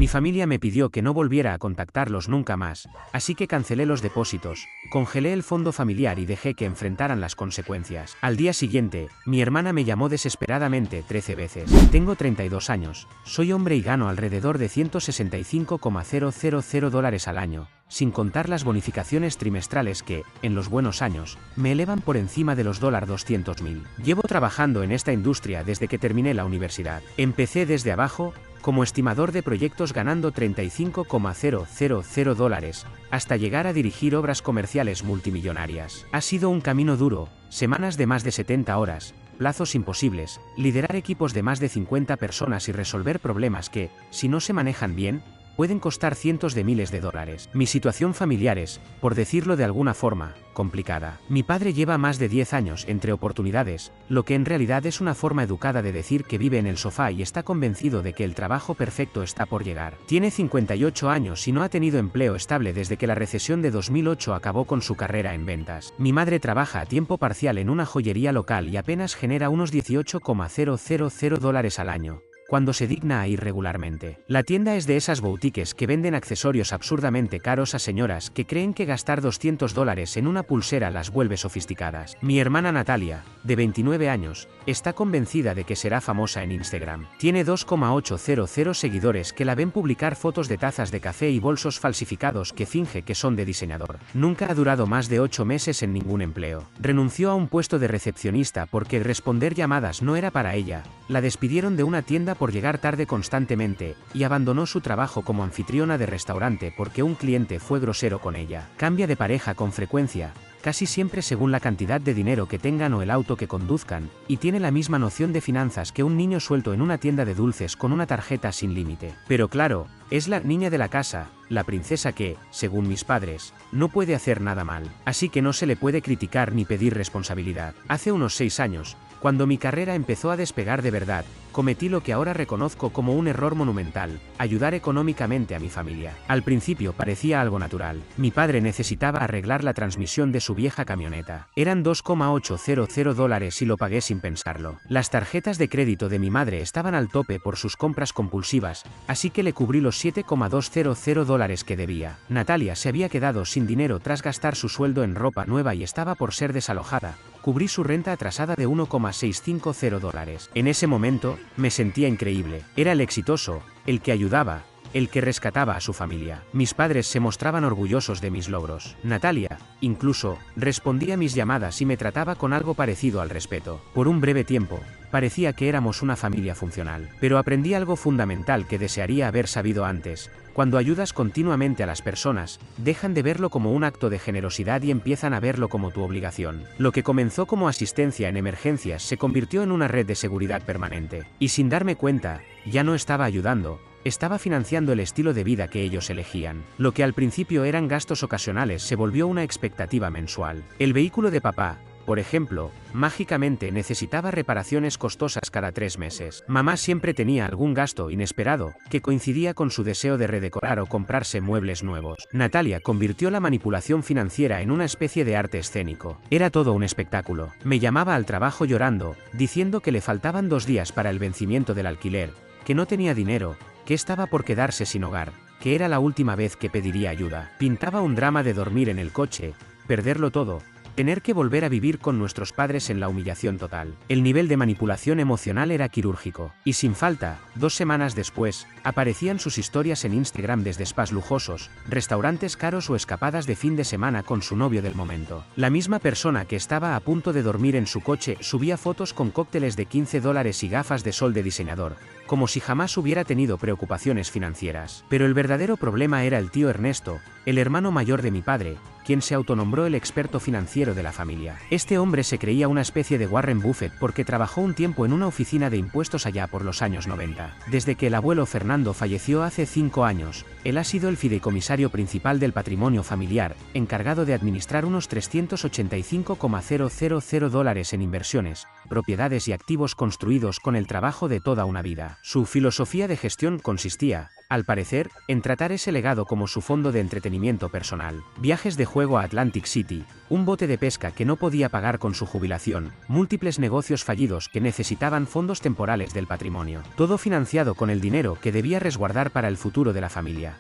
Mi familia me pidió que no volviera a contactarlos nunca más, así que cancelé los depósitos, congelé el fondo familiar y dejé que enfrentaran las consecuencias. Al día siguiente, mi hermana me llamó desesperadamente 13 veces. Tengo 32 años, soy hombre y gano alrededor de $165,000 al año, sin contar las bonificaciones trimestrales que, en los buenos años, me elevan por encima de los $200,000. Llevo trabajando en esta industria desde que terminé la universidad. Empecé desde abajo, como estimador de proyectos ganando $35,000 hasta llegar a dirigir obras comerciales multimillonarias. Ha sido un camino duro, semanas de más de 70 horas, plazos imposibles, liderar equipos de más de 50 personas y resolver problemas que, si no se manejan bien, pueden costar cientos de miles de dólares. Mi situación familiar es, por decirlo de alguna forma, complicada. Mi padre lleva más de 10 años entre oportunidades, lo que en realidad es una forma educada de decir que vive en el sofá y está convencido de que el trabajo perfecto está por llegar. Tiene 58 años y no ha tenido empleo estable desde que la recesión de 2008 acabó con su carrera en ventas. Mi madre trabaja a tiempo parcial en una joyería local y apenas genera unos $18,000 al año, cuando se digna a ir regularmente. La tienda es de esas boutiques que venden accesorios absurdamente caros a señoras que creen que gastar $200 en una pulsera las vuelve sofisticadas. Mi hermana Natalia, de 29 años, está convencida de que será famosa en Instagram. Tiene 2,800 seguidores que la ven publicar fotos de tazas de café y bolsos falsificados que finge que son de diseñador. Nunca ha durado más de 8 meses en ningún empleo. Renunció a un puesto de recepcionista porque responder llamadas no era para ella. La despidieron de una tienda por llegar tarde constantemente, y abandonó su trabajo como anfitriona de restaurante porque un cliente fue grosero con ella. Cambia de pareja con frecuencia, casi siempre según la cantidad de dinero que tengan o el auto que conduzcan, y tiene la misma noción de finanzas que un niño suelto en una tienda de dulces con una tarjeta sin límite. Pero claro, es la niña de la casa, la princesa que, según mis padres, no puede hacer nada mal, así que no se le puede criticar ni pedir responsabilidad. Hace unos 6 años, cuando mi carrera empezó a despegar de verdad, cometí lo que ahora reconozco como un error monumental: ayudar económicamente a mi familia. Al principio parecía algo natural. Mi padre necesitaba arreglar la transmisión de su vieja camioneta. Eran $2,800 y lo pagué sin pensarlo. Las tarjetas de crédito de mi madre estaban al tope por sus compras compulsivas, así que le cubrí los $7,200 que debía. Natalia se había quedado sin dinero tras gastar su sueldo en ropa nueva y estaba por ser desalojada. Cubrí su renta atrasada de $1,650. En ese momento, me sentía increíble. Era el exitoso, el que ayudaba, el que rescataba a su familia. Mis padres se mostraban orgullosos de mis logros. Natalia, incluso, respondía a mis llamadas y me trataba con algo parecido al respeto. Por un breve tiempo, parecía que éramos una familia funcional. Pero aprendí algo fundamental que desearía haber sabido antes: cuando ayudas continuamente a las personas, dejan de verlo como un acto de generosidad y empiezan a verlo como tu obligación. Lo que comenzó como asistencia en emergencias se convirtió en una red de seguridad permanente. Y sin darme cuenta, ya no estaba ayudando, estaba financiando el estilo de vida que ellos elegían. Lo que al principio eran gastos ocasionales se volvió una expectativa mensual. El vehículo de papá, por ejemplo, mágicamente necesitaba reparaciones costosas cada 3 meses. Mamá siempre tenía algún gasto inesperado, que coincidía con su deseo de redecorar o comprarse muebles nuevos. Natalia convirtió la manipulación financiera en una especie de arte escénico. Era todo un espectáculo. Me llamaba al trabajo llorando, diciendo que le faltaban 2 días para el vencimiento del alquiler, que no tenía dinero, que estaba por quedarse sin hogar, que era la última vez que pediría ayuda. Pintaba un drama de dormir en el coche, perderlo todo, tener que volver a vivir con nuestros padres en la humillación total. El nivel de manipulación emocional era quirúrgico. Y sin falta, 2 semanas después, aparecían sus historias en Instagram desde spas lujosos, restaurantes caros o escapadas de fin de semana con su novio del momento. La misma persona que estaba a punto de dormir en su coche subía fotos con cócteles de $15 y gafas de sol de diseñador, como si jamás hubiera tenido preocupaciones financieras. Pero el verdadero problema era el tío Ernesto, el hermano mayor de mi padre, quien se autonombró el experto financiero de la familia. Este hombre se creía una especie de Warren Buffett porque trabajó un tiempo en una oficina de impuestos allá por los años 90. Desde que el abuelo Fernando falleció hace 5 años, él ha sido el fideicomisario principal del patrimonio familiar, encargado de administrar unos $385,000 en inversiones, propiedades y activos construidos con el trabajo de toda una vida. Su filosofía de gestión consistía: al parecer, en tratar ese legado como su fondo de entretenimiento personal. Viajes de juego a Atlantic City, un bote de pesca que no podía pagar con su jubilación, múltiples negocios fallidos que necesitaban fondos temporales del patrimonio. Todo financiado con el dinero que debía resguardar para el futuro de la familia.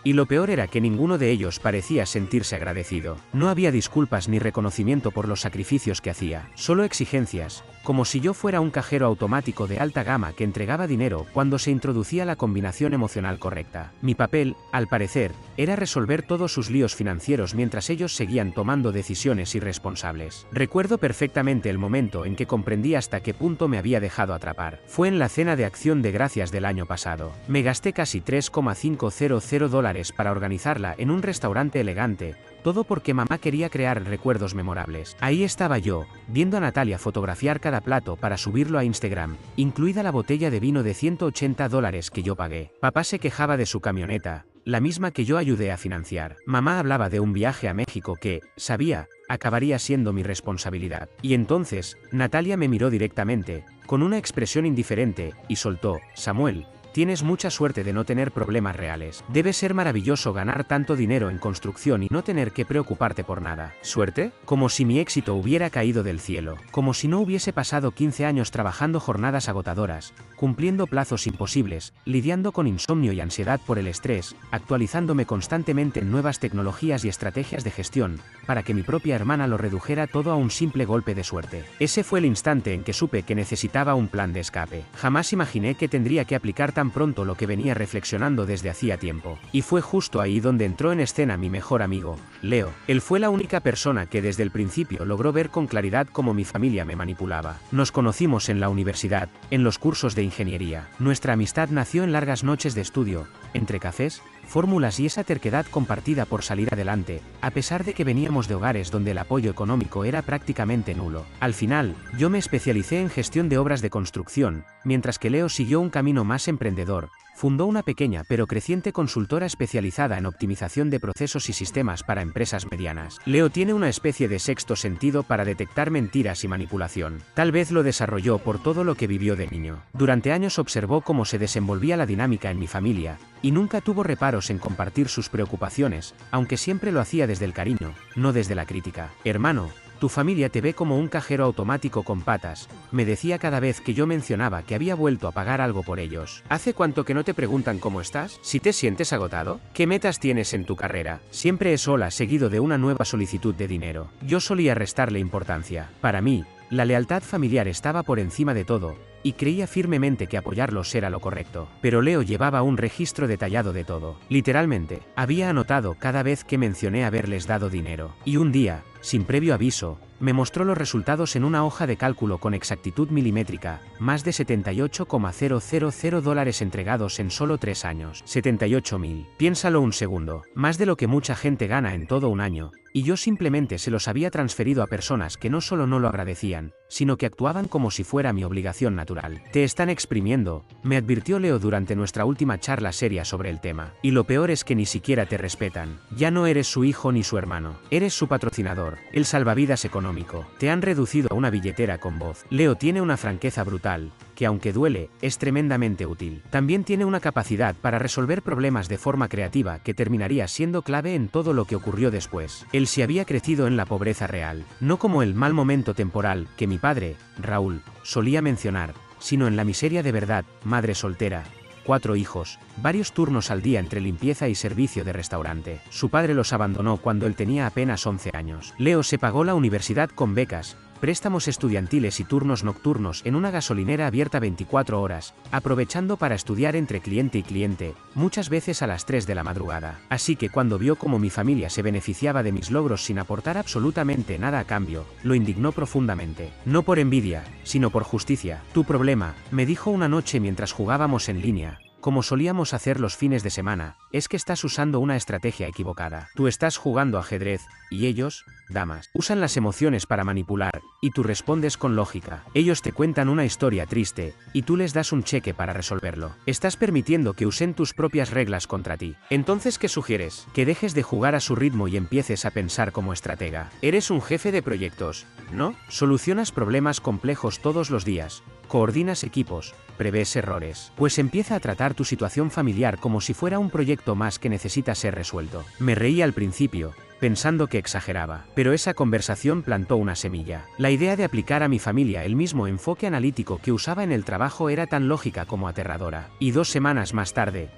Y lo peor era que ninguno de ellos parecía sentirse agradecido. No había disculpas ni reconocimiento por los sacrificios que hacía, solo exigencias, como si yo fuera un cajero automático de alta gama que entregaba dinero cuando se introducía la combinación emocional correcta. Mi papel, al parecer, era resolver todos sus líos financieros mientras ellos seguían tomando decisiones irresponsables. Recuerdo perfectamente el momento en que comprendí hasta qué punto me había dejado atrapar. Fue en la cena de Acción de Gracias del año pasado. Me gasté casi $3,500 para organizarla en un restaurante elegante, todo porque mamá quería crear recuerdos memorables. Ahí estaba yo, viendo a Natalia fotografiar cada plato para subirlo a Instagram, incluida la botella de vino de $180 que yo pagué. Papá se quejaba de su camioneta, la misma que yo ayudé a financiar. Mamá hablaba de un viaje a México que, sabía, acabaría siendo mi responsabilidad. Y entonces, Natalia me miró directamente, con una expresión indiferente, y soltó: Samuel, tienes mucha suerte de no tener problemas reales. Debe ser maravilloso ganar tanto dinero en construcción y no tener que preocuparte por nada. ¿Suerte? Como si mi éxito hubiera caído del cielo. Como si no hubiese pasado 15 años trabajando jornadas agotadoras, cumpliendo plazos imposibles, lidiando con insomnio y ansiedad por el estrés, actualizándome constantemente en nuevas tecnologías y estrategias de gestión, para que mi propia hermana lo redujera todo a un simple golpe de suerte. Ese fue el instante en que supe que necesitaba un plan de escape. Jamás imaginé que tendría que aplicar tan pronto lo que venía reflexionando desde hacía tiempo. Y fue justo ahí donde entró en escena mi mejor amigo, Leo. Él fue la única persona que desde el principio logró ver con claridad cómo mi familia me manipulaba. Nos conocimos en la universidad, en los cursos de ingeniería. Nuestra amistad nació en largas noches de estudio, entre cafés, fórmulas y esa terquedad compartida por salir adelante, a pesar de que veníamos de hogares donde el apoyo económico era prácticamente nulo. Al final, yo me especialicé en gestión de obras de construcción, mientras que Leo siguió un camino más emprendedor. Fundó una pequeña pero creciente consultora especializada en optimización de procesos y sistemas para empresas medianas. Leo tiene una especie de sexto sentido para detectar mentiras y manipulación. Tal vez lo desarrolló por todo lo que vivió de niño. Durante años observó cómo se desenvolvía la dinámica en mi familia, y nunca tuvo reparos en compartir sus preocupaciones, aunque siempre lo hacía desde el cariño, no desde la crítica. Hermano, tu familia te ve como un cajero automático con patas, me decía cada vez que yo mencionaba que había vuelto a pagar algo por ellos. ¿Hace cuánto que no te preguntan cómo estás? ¿Si te sientes agotado? ¿Qué metas tienes en tu carrera? Siempre es hola seguido de una nueva solicitud de dinero. Yo solía restarle importancia. Para mí, la lealtad familiar estaba por encima de todo, y creía firmemente que apoyarlos era lo correcto. Pero Leo llevaba un registro detallado de todo. Literalmente, había anotado cada vez que mencioné haberles dado dinero. Y un día, sin previo aviso, me mostró los resultados en una hoja de cálculo con exactitud milimétrica, más de $78,000 entregados en solo 3 años. 78.000. Piénsalo un segundo, más de lo que mucha gente gana en todo un año. Y yo simplemente se los había transferido a personas que no solo no lo agradecían, sino que actuaban como si fuera mi obligación natural. Te están exprimiendo, me advirtió Leo durante nuestra última charla seria sobre el tema. Y lo peor es que ni siquiera te respetan. Ya no eres su hijo ni su hermano. Eres su patrocinador, el salvavidas económico. Te han reducido a una billetera con voz. Leo tiene una franqueza brutal, que aunque duele, es tremendamente útil. También tiene una capacidad para resolver problemas de forma creativa que terminaría siendo clave en todo lo que ocurrió después. Él sí había crecido en la pobreza real, no como el mal momento temporal que mi padre, Raúl, solía mencionar, sino en la miseria de verdad. Madre soltera, 4 hijos, varios turnos al día entre limpieza y servicio de restaurante. Su padre los abandonó cuando él tenía apenas 11 años. Leo se pagó la universidad con becas, préstamos estudiantiles y turnos nocturnos en una gasolinera abierta 24 horas, aprovechando para estudiar entre cliente y cliente, muchas veces a las 3 de la madrugada. Así que cuando vio cómo mi familia se beneficiaba de mis logros sin aportar absolutamente nada a cambio, lo indignó profundamente. No por envidia, sino por justicia. Tu problema, me dijo una noche mientras jugábamos en línea, como solíamos hacer los fines de semana, es que estás usando una estrategia equivocada. Tú estás jugando ajedrez, y ellos, damas, usan las emociones para manipular, y tú respondes con lógica. Ellos te cuentan una historia triste, y tú les das un cheque para resolverlo. Estás permitiendo que usen tus propias reglas contra ti. Entonces, ¿qué sugieres? Que dejes de jugar a su ritmo y empieces a pensar como estratega. Eres un jefe de proyectos, ¿no? Solucionas problemas complejos todos los días, coordinas equipos, prevés errores. Pues empieza a tratar tu situación familiar como si fuera un proyecto más que necesita ser resuelto. Me reí al principio, pensando que exageraba, pero esa conversación plantó una semilla. La idea de aplicar a mi familia el mismo enfoque analítico que usaba en el trabajo era tan lógica como aterradora. Y 2 semanas más tarde,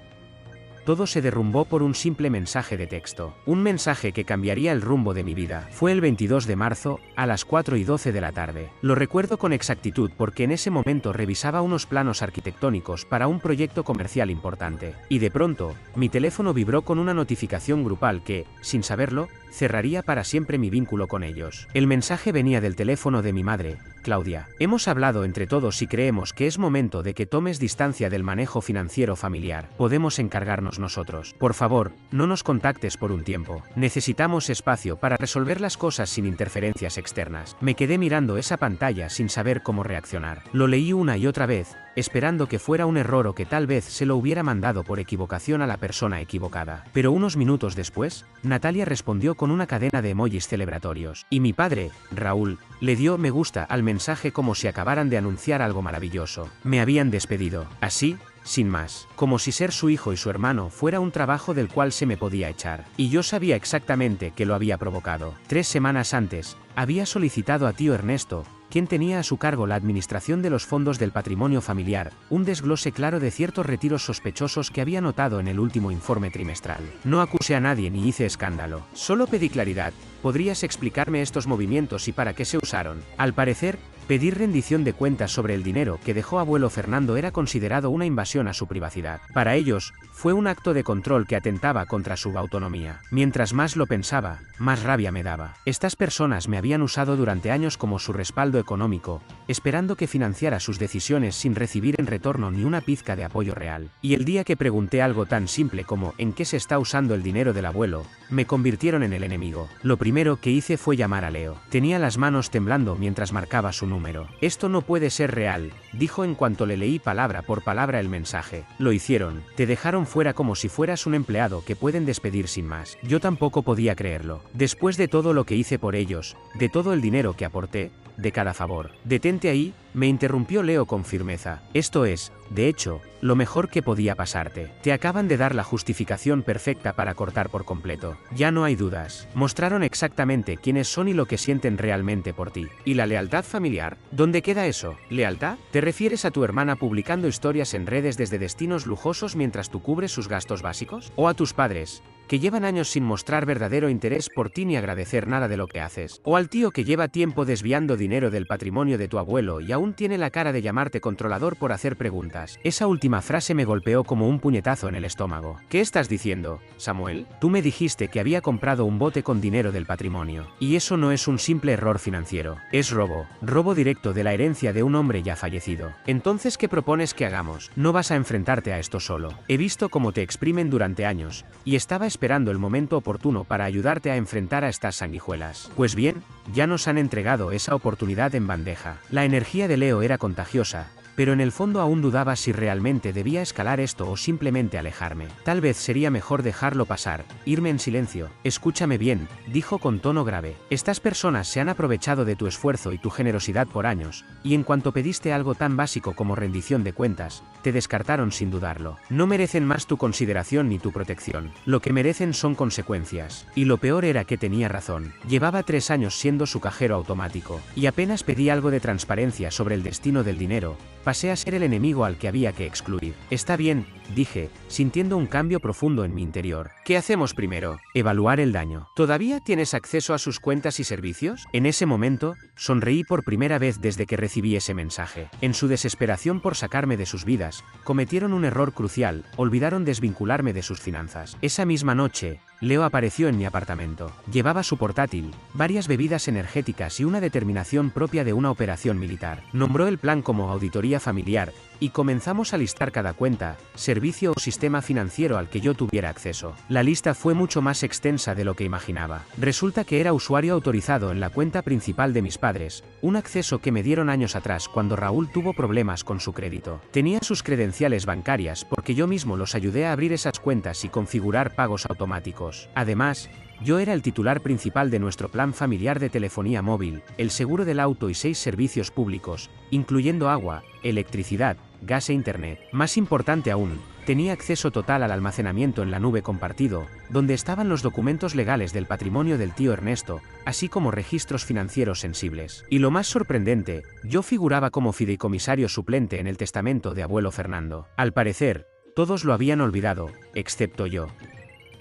todo se derrumbó por un simple mensaje de texto. Un mensaje que cambiaría el rumbo de mi vida. Fue el 22 de marzo, a las 4:12 de la tarde. Lo recuerdo con exactitud porque en ese momento revisaba unos planos arquitectónicos para un proyecto comercial importante. Y de pronto, mi teléfono vibró con una notificación grupal que, sin saberlo, cerraría para siempre mi vínculo con ellos. El mensaje venía del teléfono de mi madre, Claudia. Hemos hablado entre todos y creemos que es momento de que tomes distancia del manejo financiero familiar. Podemos encargarnos nosotros. Por favor, no nos contactes por un tiempo. Necesitamos espacio para resolver las cosas sin interferencias externas. Me quedé mirando esa pantalla sin saber cómo reaccionar. Lo leí una y otra vez, esperando que fuera un error o que tal vez se lo hubiera mandado por equivocación a la persona equivocada. Pero unos minutos después, Natalia respondió con una cadena de emojis celebratorios. Y mi padre, Raúl, le dio me gusta al mensaje como si acabaran de anunciar algo maravilloso. Me habían despedido. Así, sin más, como si ser su hijo y su hermano fuera un trabajo del cual se me podía echar. Y yo sabía exactamente que lo había provocado. 3 semanas antes, había solicitado a tío Ernesto, quien tenía a su cargo la administración de los fondos del patrimonio familiar, un desglose claro de ciertos retiros sospechosos que había notado en el último informe trimestral. No acusé a nadie ni hice escándalo. Solo pedí claridad. ¿Podrías explicarme estos movimientos y para qué se usaron? Al parecer, pedir rendición de cuentas sobre el dinero que dejó abuelo Fernando era considerado una invasión a su privacidad. Para ellos, fue un acto de control que atentaba contra su autonomía. Mientras más lo pensaba, más rabia me daba. Estas personas me habían usado durante años como su respaldo económico, esperando que financiara sus decisiones sin recibir en retorno ni una pizca de apoyo real. Y el día que pregunté algo tan simple como ¿en qué se está usando el dinero del abuelo?, me convirtieron en el enemigo. Lo primero que hice fue llamar a Leo. Tenía las manos temblando mientras marcaba su número. Esto no puede ser real, dijo en cuanto le leí palabra por palabra el mensaje. Lo hicieron. Te dejaron fuera como si fueras un empleado que pueden despedir sin más. Yo tampoco podía creerlo. Después de todo lo que hice por ellos, de todo el dinero que aporté, de cada favor. Detente ahí, me interrumpió Leo con firmeza. Esto es, de hecho, lo mejor que podía pasarte. Te acaban de dar la justificación perfecta para cortar por completo. Ya no hay dudas. Mostraron exactamente quiénes son y lo que sienten realmente por ti. ¿Y la lealtad familiar? ¿Dónde queda eso? ¿Lealtad? ¿Te refieres a tu hermana publicando historias en redes desde destinos lujosos mientras tú cubres sus gastos básicos? ¿O a tus padres, que llevan años sin mostrar verdadero interés por ti ni agradecer nada de lo que haces? ¿O al tío que lleva tiempo desviando dinero del patrimonio de tu abuelo y aún tiene la cara de llamarte controlador por hacer preguntas? Esa última frase me golpeó como un puñetazo en el estómago. ¿Qué estás diciendo, Samuel? Tú me dijiste que había comprado un bote con dinero del patrimonio. Y eso no es un simple error financiero. Es robo. Robo directo de la herencia de un hombre ya fallecido. Entonces, ¿qué propones que hagamos? No vas a enfrentarte a esto solo. He visto cómo te exprimen durante años, y estaba esperando el momento oportuno para ayudarte a enfrentar a estas sanguijuelas. Pues bien, ya nos han entregado esa oportunidad en bandeja. La energía de Leo era contagiosa, pero en el fondo aún dudaba si realmente debía escalar esto o simplemente alejarme. Tal vez sería mejor dejarlo pasar, irme en silencio. Escúchame bien, dijo con tono grave. Estas personas se han aprovechado de tu esfuerzo y tu generosidad por años, y en cuanto pediste algo tan básico como rendición de cuentas, te descartaron sin dudarlo. No merecen más tu consideración ni tu protección. Lo que merecen son consecuencias. Y lo peor era que tenía razón. Llevaba 3 años siendo su cajero automático, y apenas pedí algo de transparencia sobre el destino del dinero, pasé a ser el enemigo al que había que excluir. Está bien, dije, sintiendo un cambio profundo en mi interior. ¿Qué hacemos primero? Evaluar el daño. ¿Todavía tienes acceso a sus cuentas y servicios? En ese momento, sonreí por primera vez desde que recibí ese mensaje. En su desesperación por sacarme de sus vidas, cometieron un error crucial, olvidaron desvincularme de sus finanzas. Esa misma noche, Leo apareció en mi apartamento. Llevaba su portátil, varias bebidas energéticas y una determinación propia de una operación militar. Nombró el plan como auditoría familiar, y comenzamos a listar cada cuenta, servicio o sistema financiero al que yo tuviera acceso. La lista fue mucho más extensa de lo que imaginaba. Resulta que era usuario autorizado en la cuenta principal de mis padres, un acceso que me dieron años atrás cuando Raúl tuvo problemas con su crédito. Tenía sus credenciales bancarias porque yo mismo los ayudé a abrir esas cuentas y configurar pagos automáticos. Además, Yo era el titular principal de nuestro plan familiar de telefonía móvil, el seguro del auto y 6 servicios públicos, incluyendo agua, electricidad, gas e internet. Más importante aún, tenía acceso total al almacenamiento en la nube compartido, donde estaban los documentos legales del patrimonio del tío Ernesto, así como registros financieros sensibles. Y lo más sorprendente, yo figuraba como fideicomisario suplente en el testamento de abuelo Fernando. Al parecer, todos lo habían olvidado, excepto yo.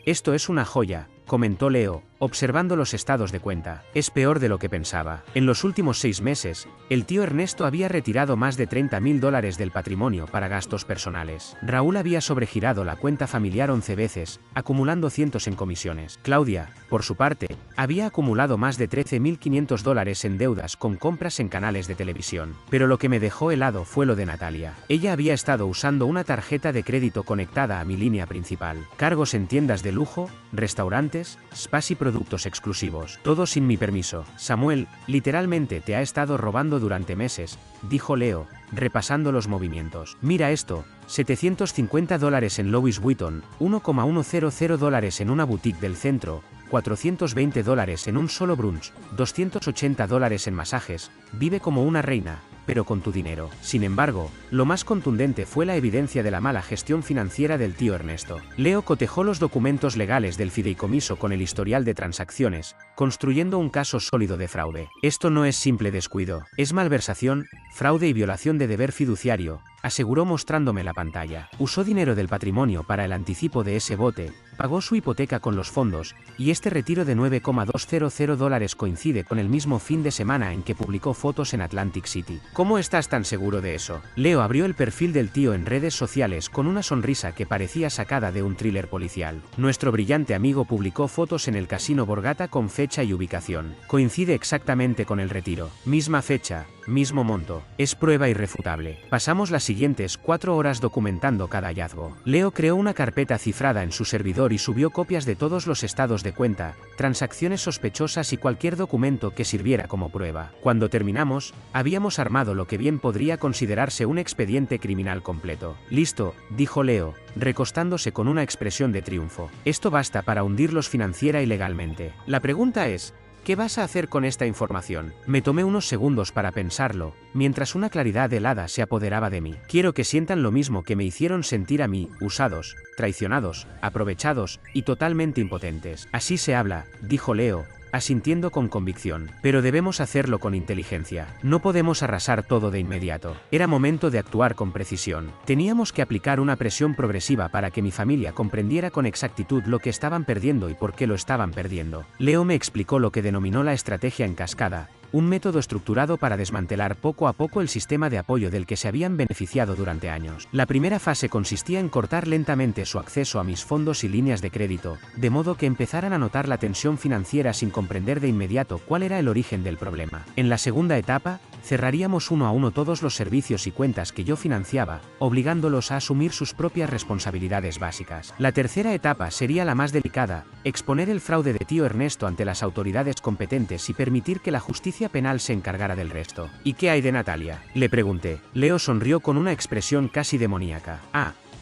Esto es una joya, comentó Leo, observando los estados de cuenta. Es peor de lo que pensaba. En los últimos 6 meses, el tío Ernesto había retirado más de $30.000 del patrimonio para gastos personales. Raúl había sobregirado la cuenta familiar 11 veces, acumulando cientos en comisiones. Claudia, por su parte, había acumulado más de $13.500 en deudas con compras en canales de televisión. Pero lo que me dejó helado fue lo de Natalia. Ella había estado usando una tarjeta de crédito conectada a mi línea principal. Cargos en tiendas de lujo, restaurantes, spas y productos exclusivos. Todo sin mi permiso. Samuel, literalmente te ha estado robando durante meses, dijo Leo, repasando los movimientos. Mira esto, $750 en Louis Vuitton, $1,100 en una boutique del centro, $420 en un solo brunch, $280 en masajes, vive como una reina, pero con tu dinero. Sin embargo, lo más contundente fue la evidencia de la mala gestión financiera del tío Ernesto. Leo cotejó los documentos legales del fideicomiso con el historial de transacciones, construyendo un caso sólido de fraude. Esto no es simple descuido, es malversación, fraude y violación de deber fiduciario, aseguró mostrándome la pantalla. Usó dinero del patrimonio para el anticipo de ese bote, pagó su hipoteca con los fondos, y este retiro de $9,200 coincide con el mismo fin de semana en que publicó fotos en Atlantic City. ¿Cómo estás tan seguro de eso? Leo abrió el perfil del tío en redes sociales con una sonrisa que parecía sacada de un thriller policial. Nuestro brillante amigo publicó fotos en el Casino Borgata con fecha y ubicación. Coincide exactamente con el retiro. Misma fecha, mismo monto. Es prueba irrefutable. Pasamos las siguientes 4 horas documentando cada hallazgo. Leo creó una carpeta cifrada en su servidor y subió copias de todos los estados de cuenta, transacciones sospechosas y cualquier documento que sirviera como prueba. Cuando terminamos, habíamos armado lo que bien podría considerarse un expediente criminal completo. Listo, dijo Leo, recostándose con una expresión de triunfo. Esto basta para hundirlos financiera y legalmente. La pregunta es, ¿qué vas a hacer con esta información? Me tomé unos segundos para pensarlo, mientras una claridad helada se apoderaba de mí. Quiero que sientan lo mismo que me hicieron sentir a mí, usados, traicionados, aprovechados y totalmente impotentes. Así se habla, dijo Leo, asintiendo con convicción. Pero debemos hacerlo con inteligencia. No podemos arrasar todo de inmediato. Era momento de actuar con precisión. Teníamos que aplicar una presión progresiva para que mi familia comprendiera con exactitud lo que estaban perdiendo y por qué lo estaban perdiendo. Leo me explicó lo que denominó la estrategia en cascada, un método estructurado para desmantelar poco a poco el sistema de apoyo del que se habían beneficiado durante años. La primera fase consistía en cortar lentamente su acceso a mis fondos y líneas de crédito, de modo que empezaran a notar la tensión financiera sin comprender de inmediato cuál era el origen del problema. En la segunda etapa, cerraríamos uno a uno todos los servicios y cuentas que yo financiaba, obligándolos a asumir sus propias responsabilidades básicas. La tercera etapa sería la más delicada, exponer el fraude de tío Ernesto ante las autoridades competentes y permitir que la justicia penal se encargara del resto. ¿Y qué hay de Natalia?, le pregunté. Leo sonrió con una expresión casi demoníaca.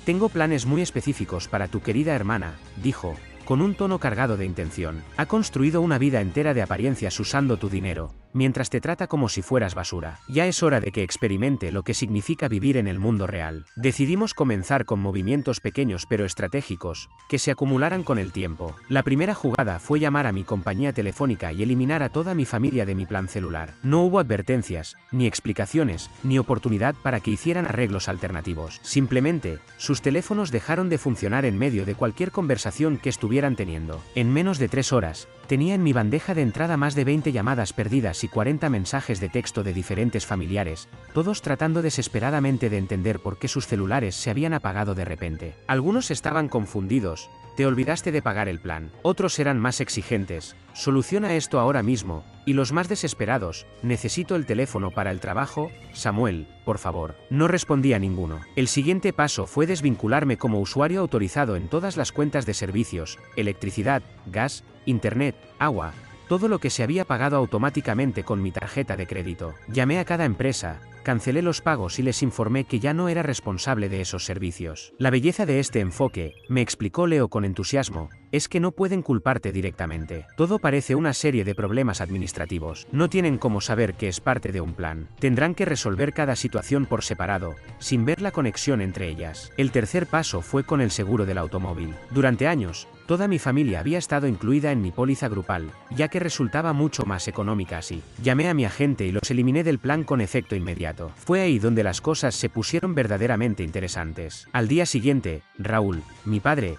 Tengo planes muy específicos para tu querida hermana, dijo, con un tono cargado de intención. Ha construido una vida entera de apariencias usando tu dinero, mientras te trata como si fueras basura. Ya es hora de que experimente lo que significa vivir en el mundo real. Decidimos comenzar con movimientos pequeños pero estratégicos, que se acumularan con el tiempo. La primera jugada fue llamar a mi compañía telefónica y eliminar a toda mi familia de mi plan celular. No hubo advertencias, ni explicaciones, ni oportunidad para que hicieran arreglos alternativos. Simplemente, sus teléfonos dejaron de funcionar en medio de cualquier conversación que estuvieran teniendo. En menos de 3 horas, tenía en mi bandeja de entrada más de 20 llamadas perdidas y 40 mensajes de texto de diferentes familiares, todos tratando desesperadamente de entender por qué sus celulares se habían apagado de repente. Algunos estaban confundidos, te olvidaste de pagar el plan. Otros eran más exigentes, soluciona esto ahora mismo, y los más desesperados, necesito el teléfono para el trabajo, Samuel, por favor. No respondía ninguno. El siguiente paso fue desvincularme como usuario autorizado en todas las cuentas de servicios, electricidad, gas, internet, agua, todo lo que se había pagado automáticamente con mi tarjeta de crédito. Llamé a cada empresa, cancelé los pagos y les informé que ya no era responsable de esos servicios. La belleza de este enfoque, me explicó Leo con entusiasmo, es que no pueden culparte directamente. Todo parece una serie de problemas administrativos. No tienen cómo saber que es parte de un plan. Tendrán que resolver cada situación por separado, sin ver la conexión entre ellas. El tercer paso fue con el seguro del automóvil. Durante años, toda mi familia había estado incluida en mi póliza grupal, ya que resultaba mucho más económica así. Llamé a mi agente y los eliminé del plan con efecto inmediato. Fue ahí donde las cosas se pusieron verdaderamente interesantes. Al día siguiente, Raúl, mi padre,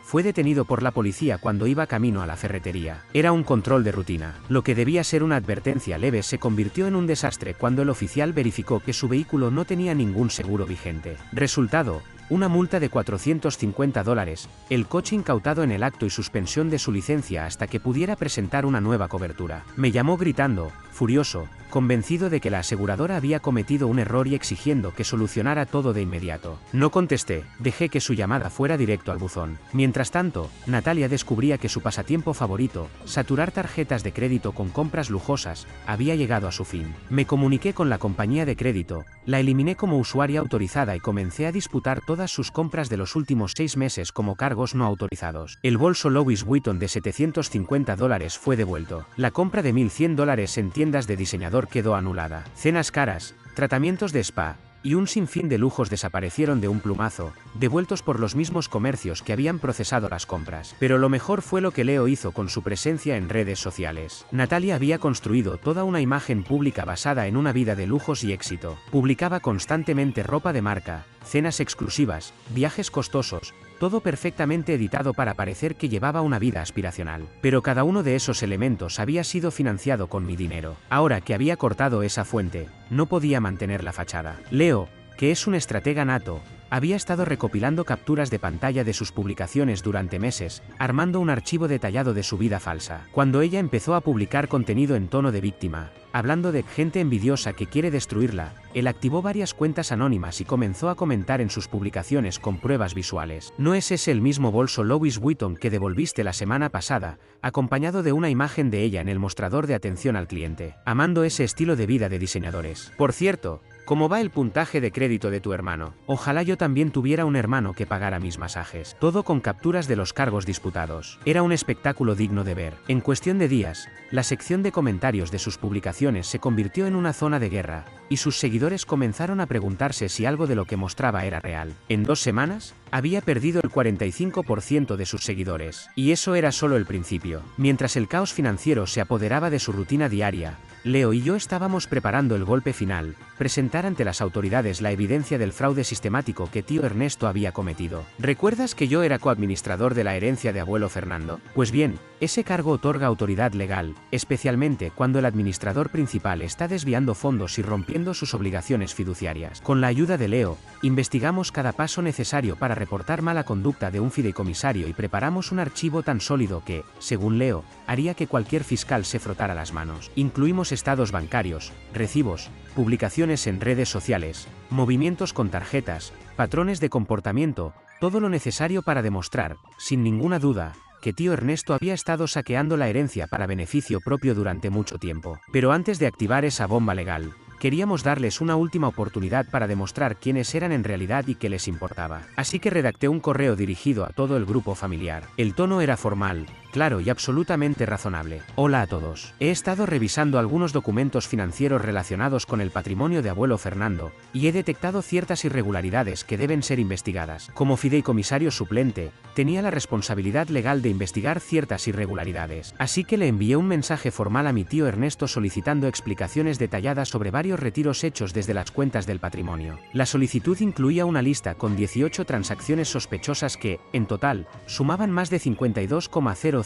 fue detenido por la policía cuando iba camino a la ferretería. Era un control de rutina. Lo que debía ser una advertencia leve se convirtió en un desastre cuando el oficial verificó que su vehículo no tenía ningún seguro vigente. Resultado: una multa de $450, el coche incautado en el acto y suspensión de su licencia hasta que pudiera presentar una nueva cobertura. Me llamó gritando, furioso, convencido de que la aseguradora había cometido un error y exigiendo que solucionara todo de inmediato. No contesté, dejé que su llamada fuera directo al buzón. Mientras tanto, Natalia descubría que su pasatiempo favorito, saturar tarjetas de crédito con compras lujosas, había llegado a su fin. Me comuniqué con la compañía de crédito, la eliminé como usuaria autorizada y comencé a disputar todas sus compras de los últimos 6 meses como cargos no autorizados. El bolso Louis Vuitton de $750 fue devuelto. La compra de $1100 en tiendas de diseñador quedó anulada. Cenas caras, tratamientos de spa y un sinfín de lujos desaparecieron de un plumazo, devueltos por los mismos comercios que habían procesado las compras. Pero lo mejor fue lo que Leo hizo con su presencia en redes sociales. Natalia había construido toda una imagen pública basada en una vida de lujos y éxito. Publicaba constantemente ropa de marca, cenas exclusivas, viajes costosos, todo perfectamente editado para parecer que llevaba una vida aspiracional. Pero cada uno de esos elementos había sido financiado con mi dinero. Ahora que había cortado esa fuente, no podía mantener la fachada. Leo, que es un estratega nato, había estado recopilando capturas de pantalla de sus publicaciones durante meses, armando un archivo detallado de su vida falsa. Cuando ella empezó a publicar contenido en tono de víctima, hablando de gente envidiosa que quiere destruirla, él activó varias cuentas anónimas y comenzó a comentar en sus publicaciones con pruebas visuales. ¿No es ese el mismo bolso Louis Vuitton que devolviste la semana pasada, acompañado de una imagen de ella en el mostrador de atención al cliente? Amando ese estilo de vida de diseñadores. Por cierto, ¿cómo va el puntaje de crédito de tu hermano? Ojalá yo también tuviera un hermano que pagara mis masajes. Todo con capturas de los cargos disputados. Era un espectáculo digno de ver. En cuestión de días, la sección de comentarios de sus publicaciones se convirtió en una zona de guerra, y sus seguidores comenzaron a preguntarse si algo de lo que mostraba era real. En 2 semanas, había perdido el 45% de sus seguidores. Y eso era solo el principio. Mientras el caos financiero se apoderaba de su rutina diaria, Leo y yo estábamos preparando el golpe final: presentar ante las autoridades la evidencia del fraude sistemático que tío Ernesto había cometido. ¿Recuerdas que yo era coadministrador de la herencia de abuelo Fernando? Pues bien, ese cargo otorga autoridad legal, especialmente cuando el administrador principal está desviando fondos y rompiendo sus obligaciones fiduciarias. Con la ayuda de Leo, investigamos cada paso necesario para reportar mala conducta de un fideicomisario y preparamos un archivo tan sólido que, según Leo, haría que cualquier fiscal se frotara las manos. Incluimos estados bancarios, recibos, publicaciones en redes sociales, movimientos con tarjetas, patrones de comportamiento, todo lo necesario para demostrar, sin ninguna duda, que tío Ernesto había estado saqueando la herencia para beneficio propio durante mucho tiempo. Pero antes de activar esa bomba legal, queríamos darles una última oportunidad para demostrar quiénes eran en realidad y qué les importaba. Así que redacté un correo dirigido a todo el grupo familiar. El tono era formal, claro y absolutamente razonable. Hola a todos. He estado revisando algunos documentos financieros relacionados con el patrimonio de abuelo Fernando, y he detectado ciertas irregularidades que deben ser investigadas. Como fideicomisario suplente, tenía la responsabilidad legal de investigar ciertas irregularidades. Así que le envié un mensaje formal a mi tío Ernesto solicitando explicaciones detalladas sobre varios retiros hechos desde las cuentas del patrimonio. La solicitud incluía una lista con 18 transacciones sospechosas que, en total, sumaban más de $52,000.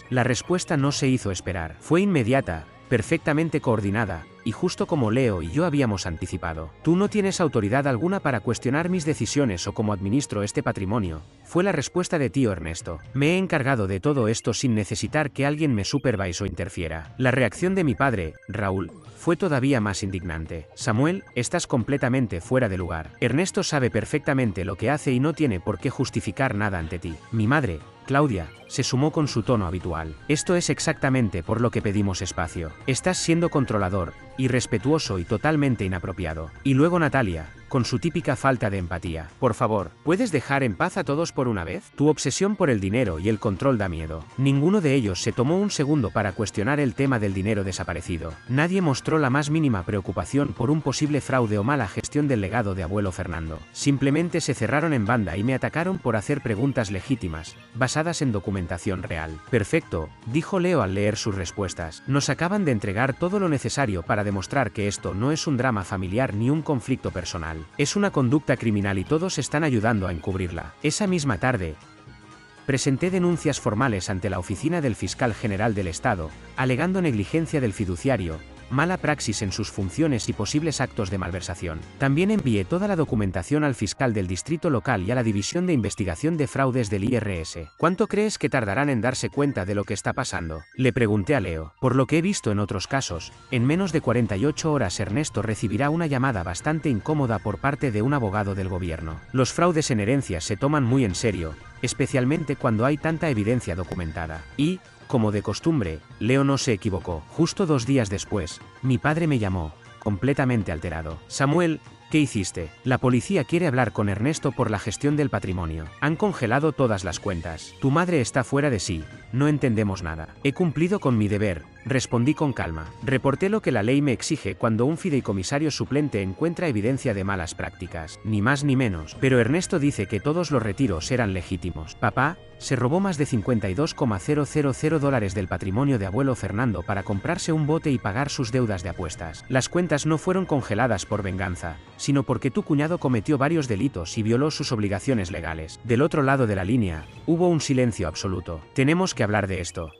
La respuesta no se hizo esperar. Fue inmediata, perfectamente coordinada, y justo como Leo y yo habíamos anticipado. Tú no tienes autoridad alguna para cuestionar mis decisiones o cómo administro este patrimonio, fue la respuesta de tío Ernesto. Me he encargado de todo esto sin necesitar que alguien me supervise o interfiera. La reacción de mi padre, Raúl, fue todavía más indignante. Samuel, estás completamente fuera de lugar. Ernesto sabe perfectamente lo que hace y no tiene por qué justificar nada ante ti. Mi madre, Claudia, se sumó con su tono habitual. Esto es exactamente por lo que pedimos espacio. Estás siendo controlador, irrespetuoso y totalmente inapropiado. Y luego Natalia, con su típica falta de empatía. Por favor, ¿puedes dejar en paz a todos por una vez? Tu obsesión por el dinero y el control da miedo. Ninguno de ellos se tomó un segundo para cuestionar el tema del dinero desaparecido. Nadie mostró la más mínima preocupación por un posible fraude o mala gestión del legado de abuelo Fernando. Simplemente se cerraron en banda y me atacaron por hacer preguntas legítimas, basadas en documentación real. Perfecto, dijo Leo al leer sus respuestas. Nos acaban de entregar todo lo necesario para demostrar que esto no es un drama familiar ni un conflicto personal. Es una conducta criminal y todos están ayudando a encubrirla. Esa misma tarde, presenté denuncias formales ante la oficina del fiscal general del Estado, alegando negligencia del fiduciario, mala praxis en sus funciones y posibles actos de malversación. También envié toda la documentación al fiscal del distrito local y a la División de Investigación de Fraudes del IRS. ¿Cuánto crees que tardarán en darse cuenta de lo que está pasando? Le pregunté a Leo. Por lo que he visto en otros casos, en menos de 48 horas Ernesto recibirá una llamada bastante incómoda por parte de un abogado del gobierno. Los fraudes en herencias se toman muy en serio, especialmente cuando hay tanta evidencia documentada. Y, como de costumbre, Leo no se equivocó. Justo 2 días después, mi padre me llamó, completamente alterado. Samuel, ¿qué hiciste? La policía quiere hablar con Ernesto por la gestión del patrimonio. Han congelado todas las cuentas. Tu madre está fuera de sí. No entendemos nada. He cumplido con mi deber, respondí con calma. Reporté lo que la ley me exige cuando un fideicomisario suplente encuentra evidencia de malas prácticas. Ni más ni menos. Pero Ernesto dice que todos los retiros eran legítimos. Papá se robó más de $52,000 del patrimonio de abuelo Fernando para comprarse un bote y pagar sus deudas de apuestas. Las cuentas no fueron congeladas por venganza, sino porque tu cuñado cometió varios delitos y violó sus obligaciones legales. Del otro lado de la línea, hubo un silencio absoluto. Tenemos que hablar de esto.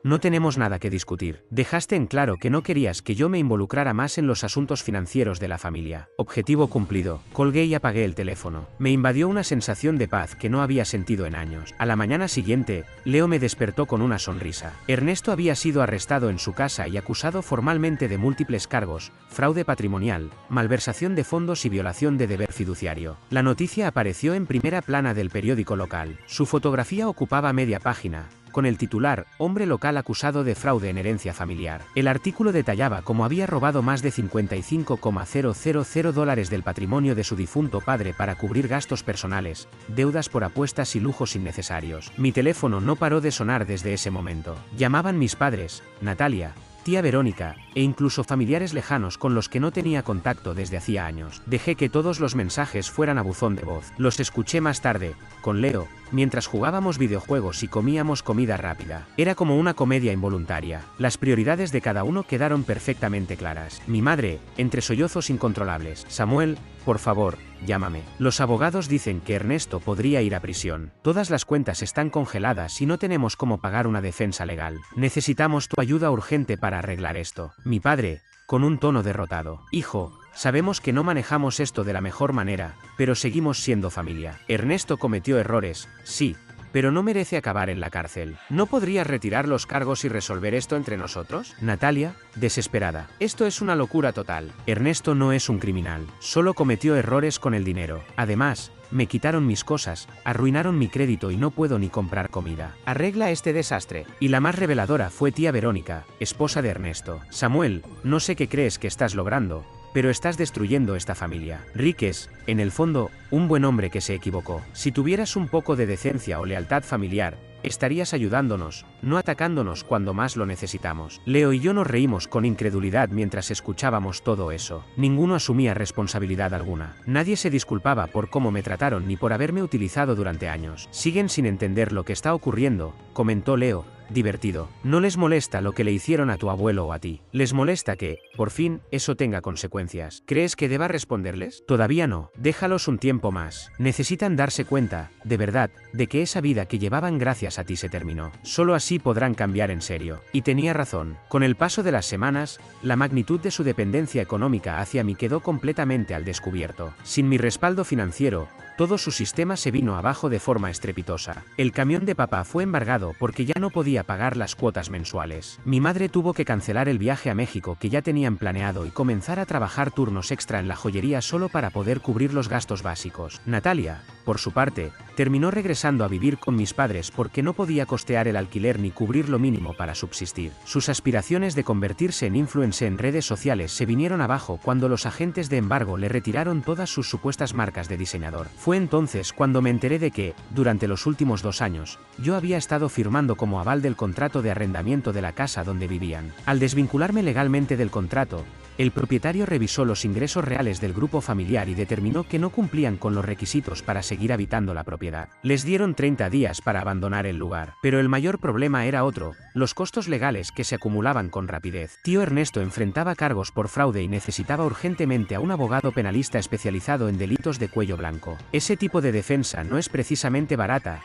No tenemos nada que discutir. Dejaste en claro que no querías que yo me involucrara más en los asuntos financieros de la familia. Objetivo cumplido. Colgué y apagué el teléfono. Me invadió una sensación de paz que no había sentido en años. A la mañana siguiente, Leo me despertó con una sonrisa. Ernesto había sido arrestado en su casa y acusado formalmente de múltiples cargos: fraude patrimonial, malversación de fondos y violación de deber fiduciario. La noticia apareció en primera plana del periódico local. Su fotografía ocupaba media página, con el titular: Hombre local acusado de fraude en herencia familiar. El artículo detallaba cómo había robado más de $55,000 del patrimonio de su difunto padre para cubrir gastos personales, deudas por apuestas y lujos innecesarios. Mi teléfono no paró de sonar desde ese momento. Llamaban mis padres, Natalia, tía Verónica, e incluso familiares lejanos con los que no tenía contacto desde hacía años. Dejé que todos los mensajes fueran a buzón de voz. Los escuché más tarde, con Leo, mientras jugábamos videojuegos y comíamos comida rápida. Era como una comedia involuntaria. Las prioridades de cada uno quedaron perfectamente claras. Mi madre, entre sollozos incontrolables: Samuel, por favor, llámame. Los abogados dicen que Ernesto podría ir a prisión. Todas las cuentas están congeladas y no tenemos cómo pagar una defensa legal. Necesitamos tu ayuda urgente para arreglar esto. Mi padre, con un tono derrotado: Hijo, sabemos que no manejamos esto de la mejor manera, pero seguimos siendo familia. Ernesto cometió errores, sí, pero no merece acabar en la cárcel. ¿No podrías retirar los cargos y resolver esto entre nosotros? Natalia, desesperada: Esto es una locura total. Ernesto no es un criminal, solo cometió errores con el dinero. Además, me quitaron mis cosas, arruinaron mi crédito y no puedo ni comprar comida. Arregla este desastre. Y la más reveladora fue tía Verónica, esposa de Ernesto. Samuel, no sé qué crees que estás logrando, pero estás destruyendo esta familia. Rick es, en el fondo, un buen hombre que se equivocó. Si tuvieras un poco de decencia o lealtad familiar, estarías ayudándonos, no atacándonos cuando más lo necesitamos. Leo y yo nos reímos con incredulidad mientras escuchábamos todo eso. Ninguno asumía responsabilidad alguna. Nadie se disculpaba por cómo me trataron ni por haberme utilizado durante años. Siguen sin entender lo que está ocurriendo, comentó Leo, divertido. No les molesta lo que le hicieron a tu abuelo o a ti. Les molesta que, por fin, eso tenga consecuencias. ¿Crees que deba responderles? Todavía no. Déjalos un tiempo más. Necesitan darse cuenta, de verdad, de que esa vida que llevaban gracias a ti se terminó. Solo así podrán cambiar en serio. Y tenía razón. Con el paso de las semanas, la magnitud de su dependencia económica hacia mí quedó completamente al descubierto. Sin mi respaldo financiero, todo su sistema se vino abajo de forma estrepitosa. El camión de papá fue embargado porque ya no podía pagar las cuotas mensuales. Mi madre tuvo que cancelar el viaje a México que ya tenían planeado y comenzar a trabajar turnos extra en la joyería solo para poder cubrir los gastos básicos. Natalia, por su parte, terminó regresando a vivir con mis padres porque no podía costear el alquiler ni cubrir lo mínimo para subsistir. Sus aspiraciones de convertirse en influencer en redes sociales se vinieron abajo cuando los agentes de embargo le retiraron todas sus supuestas marcas de diseñador. Fue entonces cuando me enteré de que, durante los últimos 2 años, yo había estado firmando como aval del contrato de arrendamiento de la casa donde vivían. Al desvincularme legalmente del contrato, el propietario revisó los ingresos reales del grupo familiar y determinó que no cumplían con los requisitos para seguir habitando la propiedad. Les dieron 30 días para abandonar el lugar. Pero el mayor problema era otro, los costos legales que se acumulaban con rapidez. Tío Ernesto enfrentaba cargos por fraude y necesitaba urgentemente a un abogado penalista especializado en delitos de cuello blanco. Ese tipo de defensa no es precisamente barata.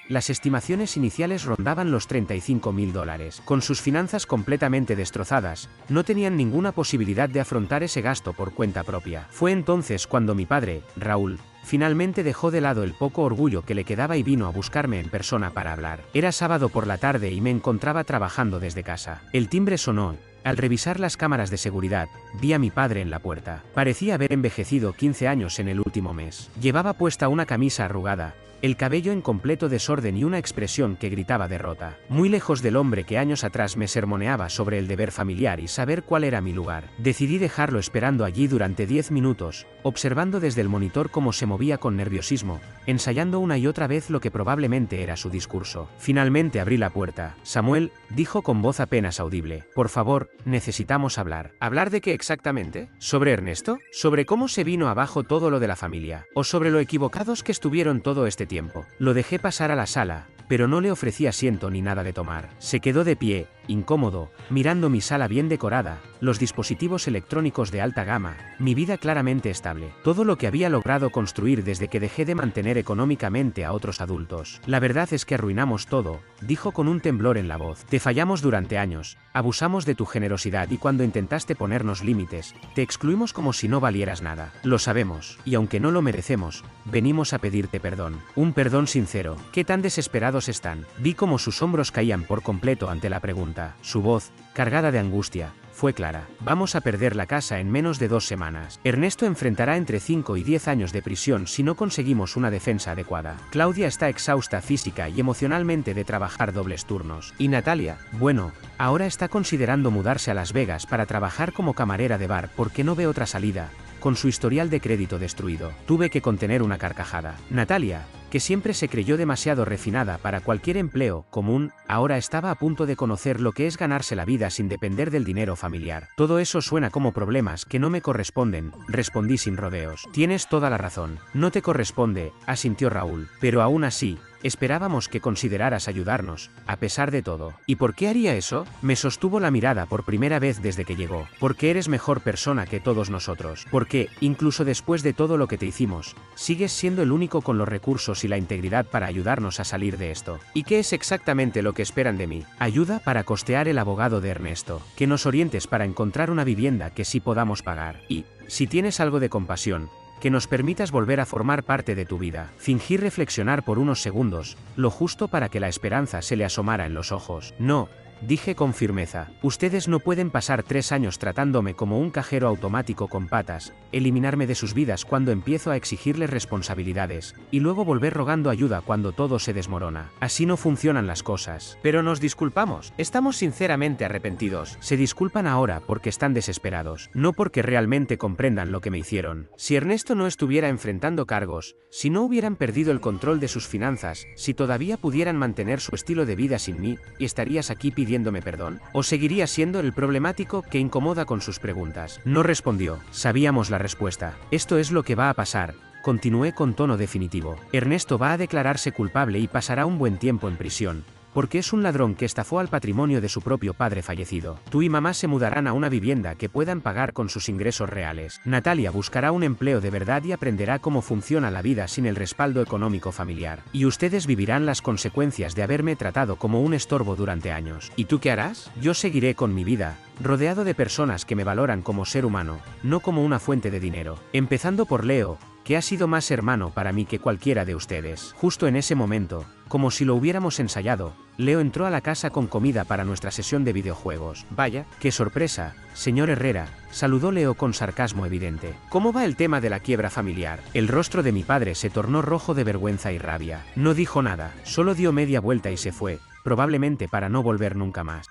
Las estimaciones iniciales rondaban los $35.000. Con sus finanzas completamente destrozadas, no tenían ninguna posibilidad de afrontar ese gasto por cuenta propia. Fue entonces cuando mi padre, Raúl, finalmente dejó de lado el poco orgullo que le quedaba y vino a buscarme en persona para hablar. Era sábado por la tarde y me encontraba trabajando desde casa. El timbre sonó. Al revisar las cámaras de seguridad, vi a mi padre en la puerta. Parecía haber envejecido 15 años en el último mes. Llevaba puesta una camisa arrugada, el cabello en completo desorden y una expresión que gritaba derrota. Muy lejos del hombre que años atrás me sermoneaba sobre el deber familiar y saber cuál era mi lugar. Decidí dejarlo esperando allí durante 10 minutos, observando desde el monitor cómo se movía con nerviosismo, ensayando una y otra vez lo que probablemente era su discurso. Finalmente abrí la puerta. Samuel, dijo con voz apenas audible, por favor, necesitamos hablar. ¿Hablar de qué exactamente? ¿Sobre Ernesto? ¿Sobre cómo se vino abajo todo lo de la familia? ¿O sobre lo equivocados que estuvieron todo este tiempo? Lo dejé pasar a la sala, pero no le ofrecí asiento ni nada de tomar. Se quedó de pie, incómodo, mirando mi sala bien decorada, los dispositivos electrónicos de alta gama, mi vida claramente estable, todo lo que había logrado construir desde que dejé de mantener económicamente a otros adultos. La verdad es que arruinamos todo, dijo con un temblor en la voz. Te fallamos durante años, abusamos de tu generosidad y cuando intentaste ponernos límites, te excluimos como si no valieras nada. Lo sabemos, y aunque no lo merecemos, venimos a pedirte perdón. Un perdón sincero. ¿Qué tan desesperados están? Vi cómo sus hombros caían por completo ante la pregunta. Su voz, cargada de angustia, fue clara. Vamos a perder la casa en menos de 2 semanas. Ernesto enfrentará entre 5 y 10 años de prisión si no conseguimos una defensa adecuada. Claudia está exhausta física y emocionalmente de trabajar dobles turnos. Y Natalia, bueno, ahora está considerando mudarse a Las Vegas para trabajar como camarera de bar porque no ve otra salida. Con su historial de crédito destruido, tuve que contener una carcajada. Natalia, que siempre se creyó demasiado refinada para cualquier empleo común, ahora estaba a punto de conocer lo que es ganarse la vida sin depender del dinero familiar. Todo eso suena como problemas que no me corresponden, respondí sin rodeos. Tienes toda la razón. No te corresponde, asintió Raúl. Pero aún así, esperábamos que consideraras ayudarnos, a pesar de todo. ¿Y por qué haría eso? Me sostuvo la mirada por primera vez desde que llegó. Porque eres mejor persona que todos nosotros. Porque, incluso después de todo lo que te hicimos, sigues siendo el único con los recursos y la integridad para ayudarnos a salir de esto. ¿Y qué es exactamente lo que esperan de mí? Ayuda para costear el abogado de Ernesto. Que nos orientes para encontrar una vivienda que sí podamos pagar. Y, si tienes algo de compasión, que nos permitas volver a formar parte de tu vida. Fingí reflexionar por unos segundos, lo justo para que la esperanza se le asomara en los ojos. No, dije con firmeza, ustedes no pueden pasar 3 años tratándome como un cajero automático con patas, eliminarme de sus vidas cuando empiezo a exigirles responsabilidades, y luego volver rogando ayuda cuando todo se desmorona. Así no funcionan las cosas. Pero nos disculpamos, estamos sinceramente arrepentidos. Se disculpan ahora porque están desesperados, no porque realmente comprendan lo que me hicieron. Si Ernesto no estuviera enfrentando cargos, si no hubieran perdido el control de sus finanzas, si todavía pudieran mantener su estilo de vida sin mí, y estarías aquí pidiéndome perdón, ¿o seguiría siendo el problemático que incomoda con sus preguntas? No respondió. Sabíamos la respuesta. Esto es lo que va a pasar. Continué con tono definitivo. Ernesto va a declararse culpable y pasará un buen tiempo en prisión, porque es un ladrón que estafó al patrimonio de su propio padre fallecido. Tú y mamá se mudarán a una vivienda que puedan pagar con sus ingresos reales. Natalia buscará un empleo de verdad y aprenderá cómo funciona la vida sin el respaldo económico familiar. Y ustedes vivirán las consecuencias de haberme tratado como un estorbo durante años. ¿Y tú qué harás? Yo seguiré con mi vida, rodeado de personas que me valoran como ser humano, no como una fuente de dinero. Empezando por Leo, que ha sido más hermano para mí que cualquiera de ustedes. Justo en ese momento, como si lo hubiéramos ensayado, Leo entró a la casa con comida para nuestra sesión de videojuegos. Vaya, qué sorpresa, señor Herrera, saludó Leo con sarcasmo evidente. ¿Cómo va el tema de la quiebra familiar? El rostro de mi padre se tornó rojo de vergüenza y rabia. No dijo nada, solo dio media vuelta y se fue, probablemente para no volver nunca más.